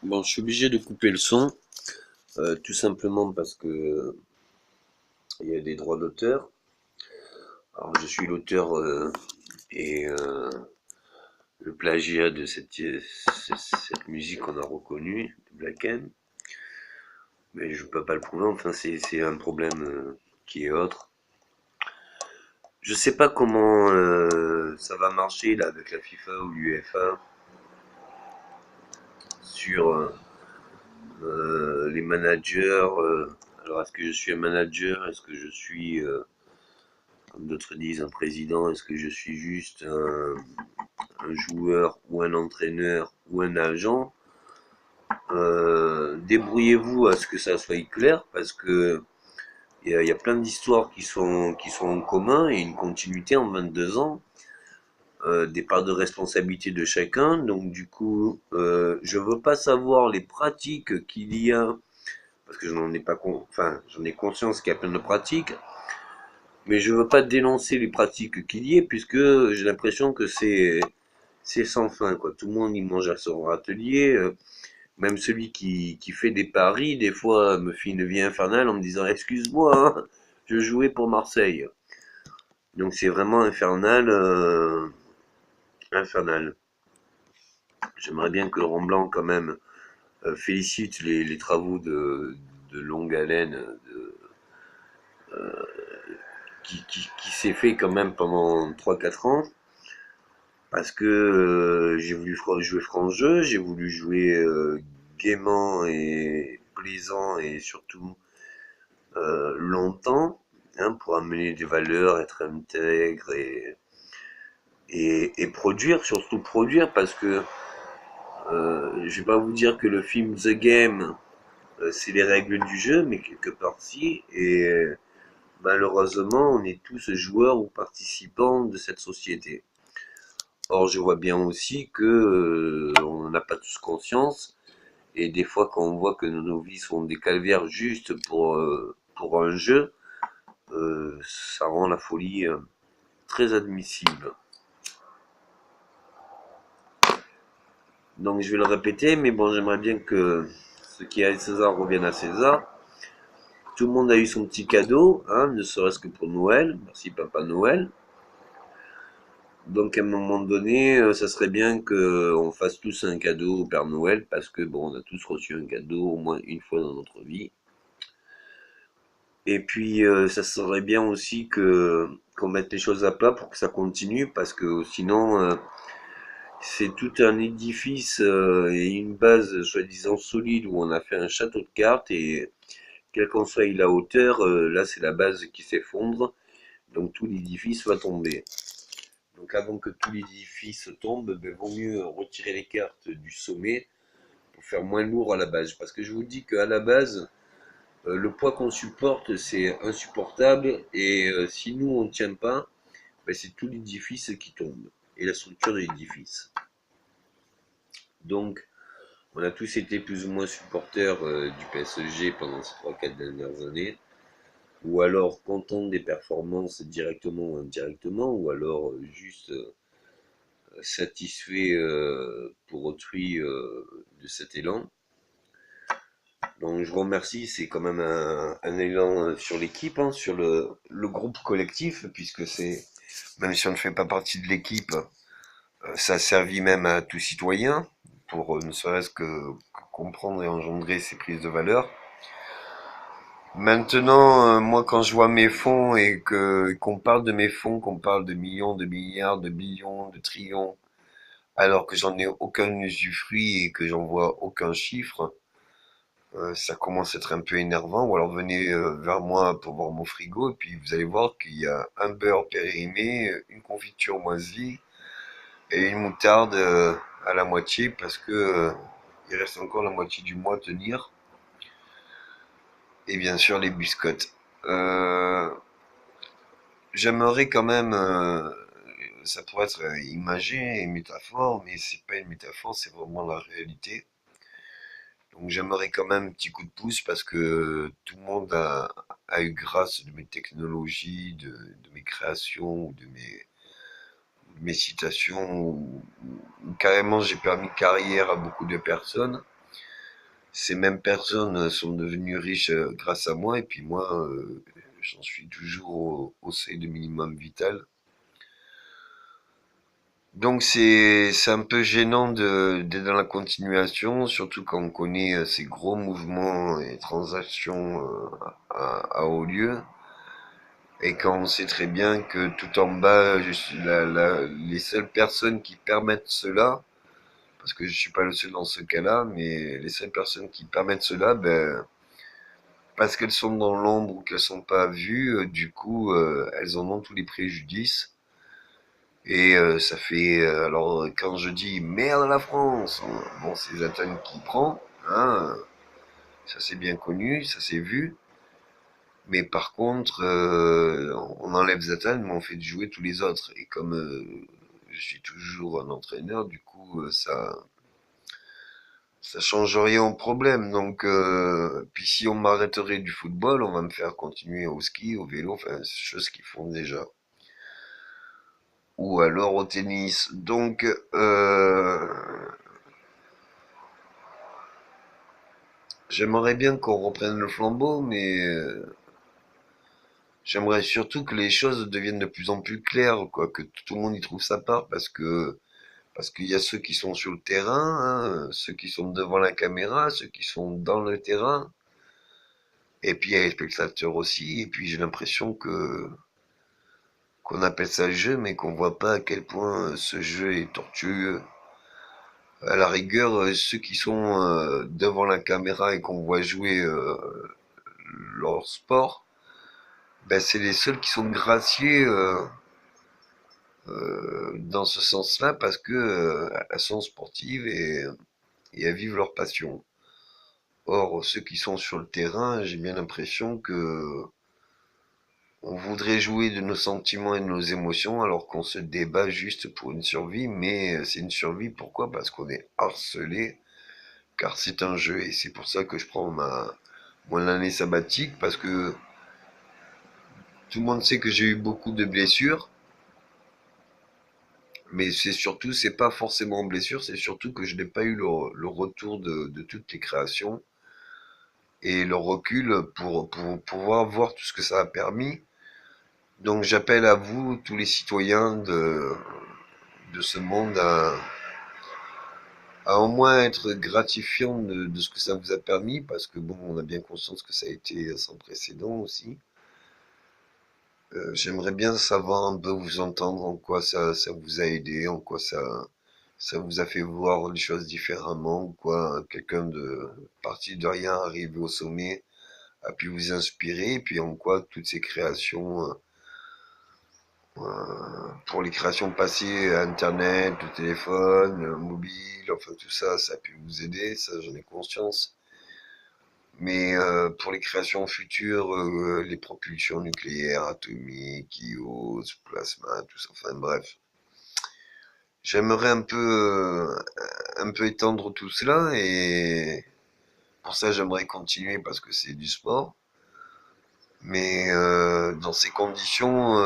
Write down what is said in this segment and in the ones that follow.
Bon, je suis obligé de couper le son, tout simplement parce que il y a des droits d'auteur. Alors, je suis l'auteur et le plagiat de cette musique qu'on a reconnue, de Black M, mais je peux pas le prouver. Enfin, c'est un problème qui est autre. Je sais pas comment ça va marcher là avec la FIFA ou l'UEFA sur les managers. Alors, est-ce que je suis un manager? Est-ce que je suis comme d'autres disent, un président, est-ce que je suis juste un joueur ou un entraîneur ou un agent? Débrouillez-vous à ce que ça soit clair parce que il y a plein d'histoires qui sont en commun et une continuité en 22 ans, des parts de responsabilité de chacun. Donc du coup, je veux pas savoir les pratiques qu'il y a parce que je n'en ai pas, enfin, j'en ai conscience qu'il y a plein de pratiques, mais je veux pas dénoncer les pratiques qu'il y ait puisque j'ai l'impression que c'est sans fin, quoi. Tout le monde y mange à son râtelier. Même celui qui fait des paris, des fois, me fait une vie infernale en me disant excuse-moi, hein, je jouais pour Marseille. Donc c'est vraiment infernal, infernal. J'aimerais bien que Laurent Blanc, quand même, félicite les travaux de longue haleine qui s'est fait quand même pendant 3 4 ans. Parce que j'ai voulu jouer franc jeu, j'ai voulu jouer gaiement et plaisant et surtout longtemps, hein, pour amener des valeurs, être intègre et produire, surtout produire, parce que je vais pas vous dire que le film The Game, c'est les règles du jeu, mais quelque part si, et malheureusement, on est tous joueurs ou participants de cette société. Or, je vois bien aussi que on n'a pas tous conscience. Et des fois, quand on voit que nos vies sont des calvaires juste pour un jeu, ça rend la folie très admissible. Donc je vais le répéter, mais bon, j'aimerais bien que ce qui est à César revienne à César. Tout le monde a eu son petit cadeau, hein, ne serait-ce que pour Noël. Merci Papa Noël. Donc à un moment donné, ça serait bien qu'on fasse tous un cadeau au Père Noël, parce que bon, on a tous reçu un cadeau au moins une fois dans notre vie. Et puis, ça serait bien aussi que qu'on mette les choses à plat pour que ça continue, parce que sinon, c'est tout un édifice et une base soi-disant solide où on a fait un château de cartes et quelle qu'en soit la hauteur, là c'est la base qui s'effondre, donc tout l'édifice va tomber. Donc avant que tout l'édifice tombe, ben, vaut mieux retirer les cartes du sommet pour faire moins lourd à la base. Parce que je vous dis qu'à la base, le poids qu'on supporte, c'est insupportable. Et si nous, on ne tient pas, ben, c'est tout l'édifice qui tombe. Et la structure de l'édifice. Donc, on a tous été plus ou moins supporters du PSG pendant ces 3 4 dernières années. Ou alors contents des performances directement ou indirectement. Ou alors juste satisfaits pour autrui de cet élan. Donc je vous remercie, c'est quand même un élan sur l'équipe, hein, sur le groupe collectif, puisque c'est, même si on ne fait pas partie de l'équipe, ça a servi même à tout citoyen, pour ne serait-ce que comprendre et engendrer ces prises de valeur. Maintenant, moi quand je vois mes fonds et que qu'on parle de mes fonds, qu'on parle de millions, de milliards, de billions, de trillions, alors que j'en ai aucun usufruit et que j'en vois aucun chiffre, ça commence à être un peu énervant. Ou alors venez vers moi pour voir mon frigo et puis vous allez voir qu'il y a un beurre périmé, une confiture moisie et une moutarde à la moitié parce que il reste encore la moitié du mois à tenir. Et bien sûr les biscottes. Euh, J'aimerais quand même, ça pourrait être imagé, une métaphore, mais c'est pas une métaphore, c'est vraiment la réalité. Donc j'aimerais quand même un petit coup de pouce parce que tout le monde a eu grâce de mes technologies, de mes créations ou de mes citations ou carrément j'ai permis carrière à beaucoup de personnes. ces mêmes personnes sont devenues riches grâce à moi, et puis moi, j'en suis toujours au seuil de minimum vital. Donc c'est un peu gênant d'être dans la continuation, surtout quand on connaît ces gros mouvements et transactions à haut lieu, et quand on sait très bien que tout en bas, je suis les seules personnes qui permettent cela, parce que je suis pas le seul dans ce cas-là, mais les seules personnes qui permettent cela, ben, parce qu'elles sont dans l'ombre ou qu'elles sont pas vues, du coup, elles en ont tous les préjudices. Et ça fait, alors quand je dis merde à la France, bon c'est Zatan qui prend, hein, ça c'est bien connu, ça c'est vu. Mais par contre, on enlève Zatan, mais on fait jouer tous les autres. Et comme je suis toujours un entraîneur, du coup ça change rien au problème. Donc puis si on m'arrêterait du football, on va me faire continuer au ski, au vélo, enfin choses qu'ils font déjà. Ou alors au tennis. Donc j'aimerais bien qu'on reprenne le flambeau, mais j'aimerais surtout que les choses deviennent de plus en plus claires, quoi, que tout le monde y trouve sa part, parce qu'il y a ceux qui sont sur le terrain, hein, ceux qui sont devant la caméra, ceux qui sont dans le terrain, et puis il y a les spectateurs aussi, et puis j'ai l'impression que qu'on appelle ça jeu, mais qu'on voit pas à quel point ce jeu est tortueux. À la rigueur, ceux qui sont devant la caméra et qu'on voit jouer leur sport, ben c'est les seuls qui sont graciés dans ce sens-là parce que elles sont sportives et elles vivent leur passion. Or, ceux qui sont sur le terrain, j'ai bien l'impression que on voudrait jouer de nos sentiments et de nos émotions alors qu'on se débat juste pour une survie, mais c'est une survie pourquoi? Parce qu'on est harcelé, car c'est un jeu et c'est pour ça que je prends mon année sabbatique parce que tout le monde sait que j'ai eu beaucoup de blessures. Mais c'est surtout, c'est pas forcément blessure, c'est surtout que je n'ai pas eu le retour de toutes les créations et le recul pour pouvoir voir tout ce que ça a permis. Donc j'appelle à vous, tous les citoyens de ce monde, à au moins être gratifiant de ce que ça vous a permis, parce que bon, on a bien conscience que ça a été sans précédent aussi. J'aimerais bien savoir un peu vous entendre, en quoi ça vous a aidé, en quoi ça vous a fait voir les choses différemment, ou quoi, quelqu'un de parti de rien, arrivé au sommet, a pu vous inspirer, et puis en quoi toutes ces créations, pour les créations passées, Internet, le téléphone, le mobile, enfin tout ça, ça a pu vous aider, ça j'en ai conscience. Mais pour les créations futures, les propulsions nucléaires, atomiques, ios, plasma, tout ça, enfin bref. J'aimerais un peu étendre tout cela et pour ça j'aimerais continuer parce que c'est du sport. Mais dans ces conditions,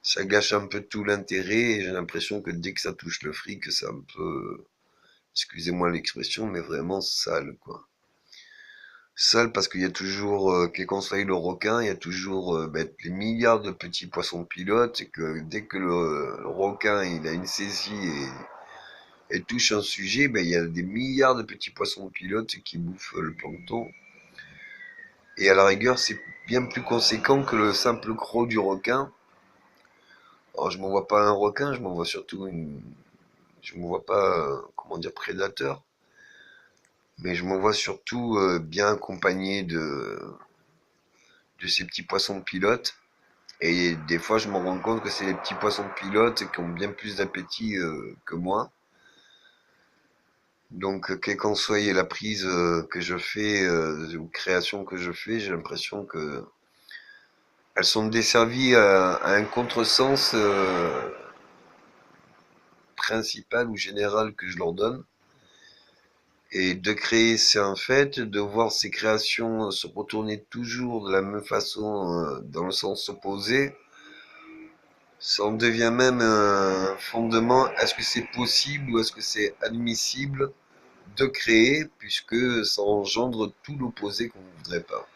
ça gâche un peu tout l'intérêt et j'ai l'impression que dès que ça touche le fric, c'est un peu, excusez-moi l'expression, mais vraiment sale, quoi. Sale parce qu'il y a toujours, quel qu'on soit le requin, il y a toujours ben, les milliards de petits poissons pilotes et que dès que le requin il a une saisie et touche un sujet, ben, il y a des milliards de petits poissons pilotes qui bouffent le plancton. Et à la rigueur, c'est bien plus conséquent que le simple croc du requin. Alors, je ne vois pas un requin, je m'en vois surtout je me vois pas, comment dire, prédateur. Mais je me vois surtout bien accompagné de ces petits poissons pilotes. Et des fois, je me rends compte que c'est les petits poissons pilotes qui ont bien plus d'appétit que moi. Donc, quelle qu'en soit la prise que je fais, ou création que je fais, j'ai l'impression que elles sont desservies à un contresens principal ou général que je leur donne. Et de créer, c'est un fait, de voir ces créations se retourner toujours de la même façon, dans le sens opposé, Ça en devient même un fondement. Est-ce que c'est possible ou est-ce que c'est admissible de créer, puisque ça engendre tout l'opposé qu'on ne voudrait pas.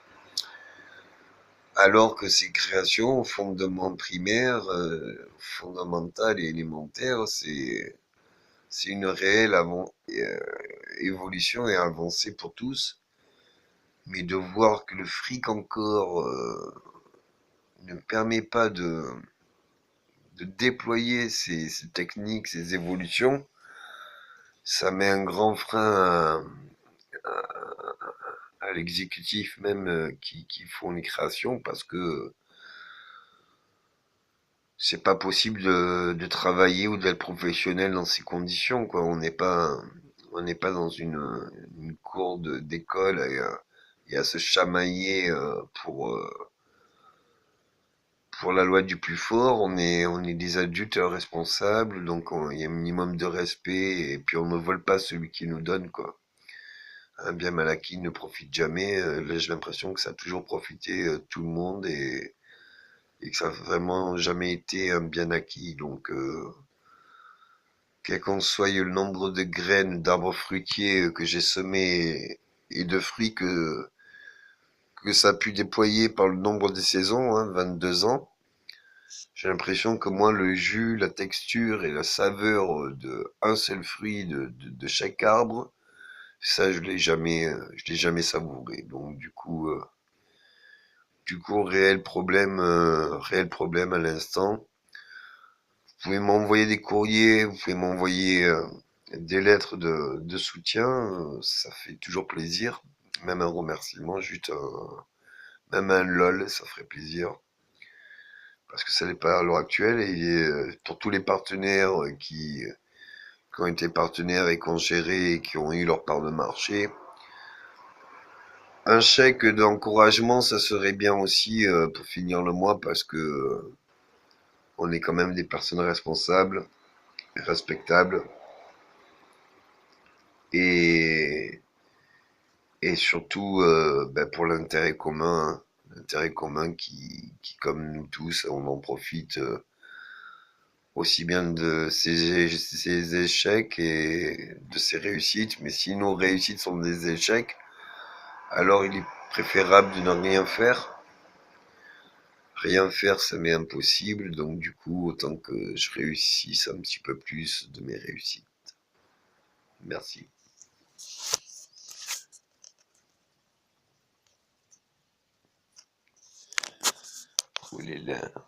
Alors que ces créations, fondement primaire, fondamentale et élémentaire, c'est une réelle évolution et avancée pour tous. Mais de voir que le fric encore ne permet pas de déployer ces techniques, ces évolutions, ça met un grand frein à l'exécutif même qui font les créations parce que c'est pas possible de travailler ou d'être professionnel dans ces conditions, quoi. On n'est pas dans une cour d'école et à se chamailler pour la loi du plus fort. On est des adultes responsables, donc il y a un minimum de respect et puis on ne vole pas celui qui nous donne, quoi. Un bien mal acquis ne profite jamais. Là, j'ai l'impression que ça a toujours profité tout le monde et que ça n'a vraiment jamais été un bien acquis. Donc, quel qu'en soit le nombre de graines d'arbres fruitiers que j'ai semés et de fruits que ça a pu déployer par le nombre des saisons, 22 ans, j'ai l'impression que moi, le jus, la texture et la saveur de un seul fruit de chaque arbre, ça, je l'ai jamais savouré. Donc, du coup, réel problème à l'instant. Vous pouvez m'envoyer des courriers, vous pouvez m'envoyer des lettres de soutien, ça fait toujours plaisir. Même un remerciement, juste même un lol, ça ferait plaisir. Parce que ça n'est pas à l'heure actuelle. Et pour tous les partenaires qui ont été partenaires et qui ont géré et qui ont eu leur part de marché, un chèque d'encouragement, ça serait bien aussi pour finir le mois parce que on est quand même des personnes responsables, respectables et, et surtout pour l'intérêt commun qui, comme nous tous, on en profite aussi bien de ces échecs et de ces réussites. Mais si nos réussites sont des échecs, alors il est préférable de ne rien faire. Rien faire, ça m'est impossible, donc du coup, autant que je réussisse un petit peu plus de mes réussites. Merci. Ouh là là.